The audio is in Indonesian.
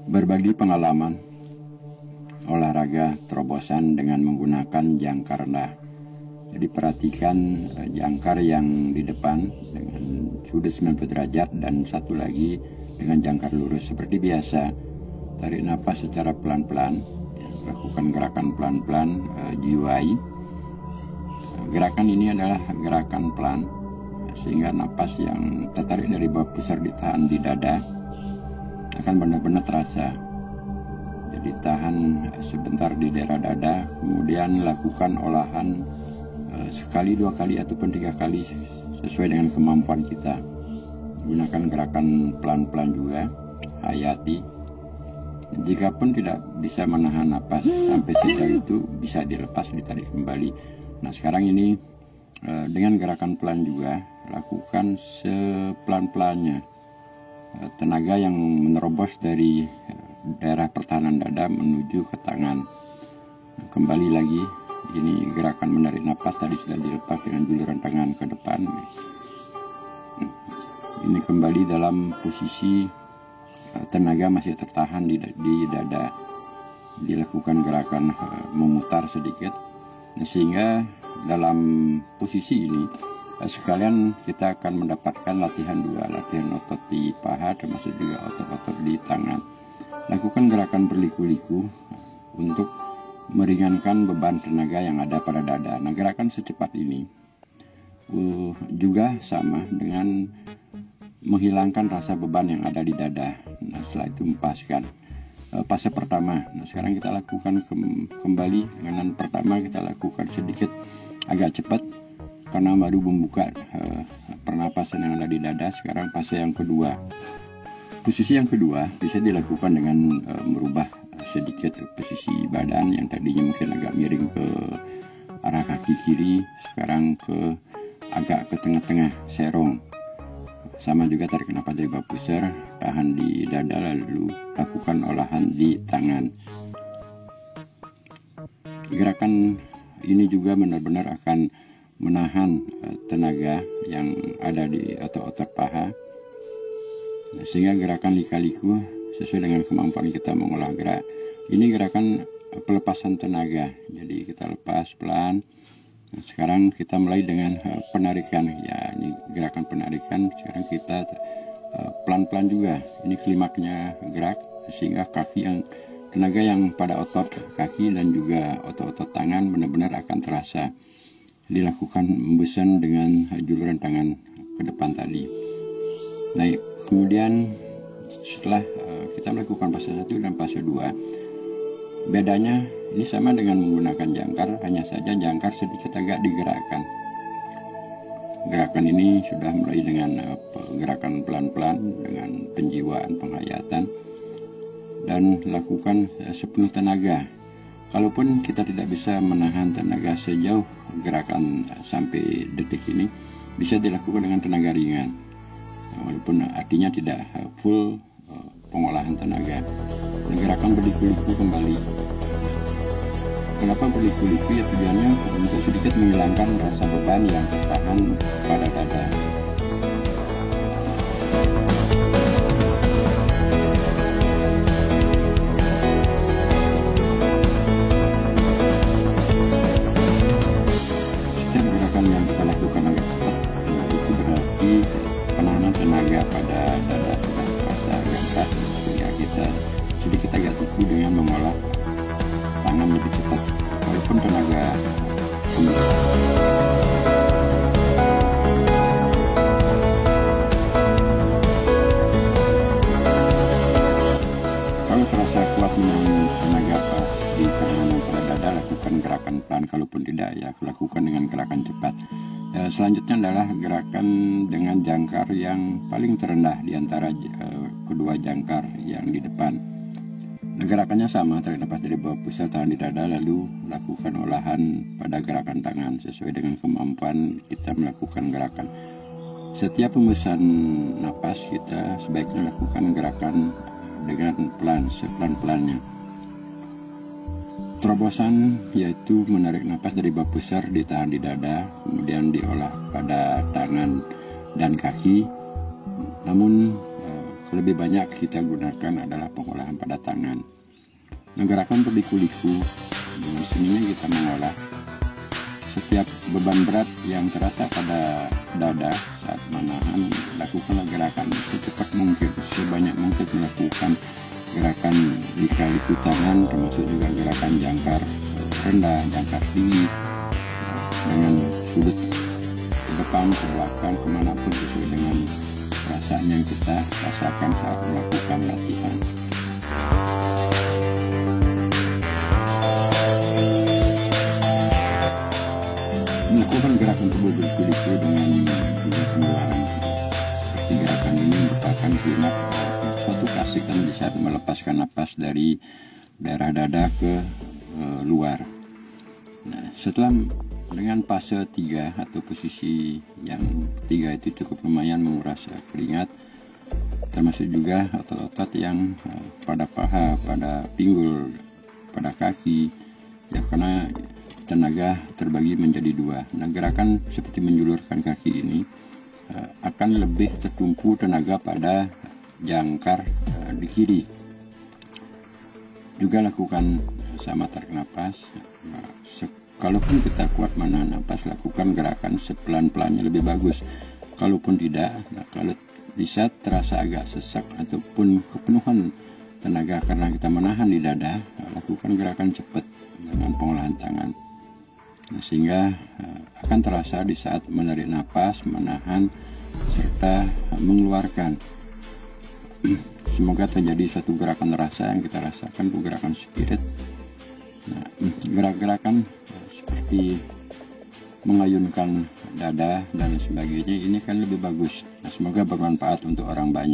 Berbagi pengalaman olahraga terobosan dengan menggunakan jangkar rendah. Jadi perhatikan jangkar yang di depan dengan sudut 90 derajat dan satu lagi dengan jangkar lurus. Seperti biasa, tarik nafas secara pelan-pelan, lakukan gerakan pelan-pelan, jiwai. Gerakan ini adalah gerakan pelan, sehingga nafas yang tertarik dari bawah pusar ditahan di dada akan benar-benar terasa. Jadi tahan sebentar di daerah dada, kemudian lakukan olahan sekali, 2 kali, ataupun 3 kali sesuai dengan kemampuan kita. Gunakan gerakan pelan-pelan juga, hayati. Jika pun tidak bisa menahan napas sampai sejauh itu, bisa dilepas, ditarik kembali. Nah sekarang ini dengan gerakan pelan juga, lakukan sepelan-pelannya. Tenaga yang menerobos dari daerah pertahanan dada menuju ke tangan. Kembali lagi, ini gerakan menarik napas tadi sudah dilepas dengan juluran tangan ke depan. Ini kembali dalam posisi tenaga masih tertahan di dada. Dilakukan gerakan memutar sedikit, sehingga dalam posisi ini sekalian kita akan mendapatkan latihan otot di paha termasuk juga otot-otot di tangan. Lakukan gerakan berliku-liku untuk meringankan beban tenaga yang ada pada dada. Nah gerakan secepat ini juga sama dengan menghilangkan rasa beban yang ada di dada. Nah setelah itu empaskan. Fase pertama. Nah sekarang kita lakukan kembali dengan pertama kita lakukan sedikit agak cepat karena baru membuka pernapasan yang ada di dada. Sekarang fase yang kedua. Posisi yang kedua bisa dilakukan dengan merubah sedikit posisi badan yang tadinya mungkin agak miring ke arah kaki kiri, sekarang agak ke tengah-tengah, serong. Sama juga tarik nafas dari bawah pusar, tahan di dada, lalu lakukan olahan di tangan. Gerakan ini juga benar-benar akan menahan tenaga yang ada di otot-otot paha, sehingga gerakan lika-liku sesuai dengan kemampuan kita mengolah gerak. Ini gerakan pelepasan tenaga, jadi kita lepas pelan. Nah, sekarang kita mulai dengan penarikan. Ya, ini gerakan penarikan. Sekarang kita pelan-pelan juga. Ini klimaknya gerak, sehingga tenaga yang pada otot kaki dan juga otot-otot tangan benar-benar akan terasa. Dilakukan embusan dengan juluran tangan ke depan tadi. Nah, kemudian setelah kita melakukan fase 1 dan fase 2, bedanya ini sama dengan menggunakan jangkar, hanya saja jangkar sedikit agak digerakkan. Gerakan ini sudah mulai dengan gerakan pelan-pelan dengan penjiwaan, penghayatan, dan lakukan sepenuh tenaga. Kalaupun kita tidak bisa menahan tenaga sejauh gerakan sampai detik ini, bisa dilakukan dengan tenaga ringan. Walaupun artinya tidak full pengolahan tenaga. Gerakan berliku-liku kembali. Kenapa berliku-liku? Ya tujuannya untuk sedikit menghilangkan rasa beban yang tertahan pada dada. Setiap gerakan yang kita lakukan agak cepat, itu berarti penahanan tenaga pada dada sudah terasa agak keras, sehingga kita sedikit agak tipu dengan mengolah tangan lebih cepat walaupun tenaga kalau terasa kuat menahan tenaga di tahanan pada dada, lakukan gerakan pelan. Kalaupun tidak, ya lakukan dengan gerakan cepat. Selanjutnya adalah gerakan dengan jangkar yang paling terendah di antara kedua jangkar yang di depan. Gerakannya sama, tarik nafas dari bawah pusat, tahan di dada, lalu lakukan olahan pada gerakan tangan sesuai dengan kemampuan kita melakukan gerakan. Setiap hembusan napas kita sebaiknya lakukan gerakan dengan pelan, sepelan-pelannya. Terobosan yaitu menarik napas dari bawah pusar, ditahan di dada, kemudian diolah pada tangan dan kaki. Namun lebih banyak kita gunakan adalah pengolahan pada tangan. Nah, gerakan untuk liku-liku, dengan sininya kita mengolah setiap beban berat yang terasa pada dada saat menahan. Lakukanlah gerakan secepat mungkin, sebanyak mungkin melakukan gerakan liku tangan, termasuk juga gerakan jangkar rendah, jangkar tinggi, dengan sudut ke depan, ke belakang, kemanapun sesuai dengan perasaan yang kita rasakan saat melakukan latihan. Melakukan gerakan tubuh berliku-liku dengan pengeluaran seperti gerakan ini merupakan jimat suatu keasikan di saat melepaskan napas dari daerah dada ke luar. Nah, setelah dengan fase 3 atau posisi yang 3 itu cukup lumayan menguras keringat, termasuk juga otot-otot yang pada paha, pada pinggul, pada kaki, ya, karena tenaga terbagi menjadi 2. Nah, gerakan seperti menjulurkan kaki ini akan lebih tertumpu tenaga pada jangkar di kiri. Juga lakukan sama tarik nafas. Kalaupun kita kuat menahan nafas, lakukan gerakan sepelan-pelannya lebih bagus. Kalaupun tidak, nah, kalau bisa terasa agak sesak ataupun kepenuhan tenaga karena kita menahan di dada, lakukan gerakan cepat dengan pengolahan tangan. Nah, sehingga akan terasa di saat menarik nafas, menahan, serta mengeluarkan. Semoga terjadi suatu gerakan rasa yang kita rasakan, itu gerakan spirit. Nah, gerak-gerakan seperti mengayunkan dada dan sebagainya ini kan lebih bagus. Nah, semoga bermanfaat untuk orang banyak.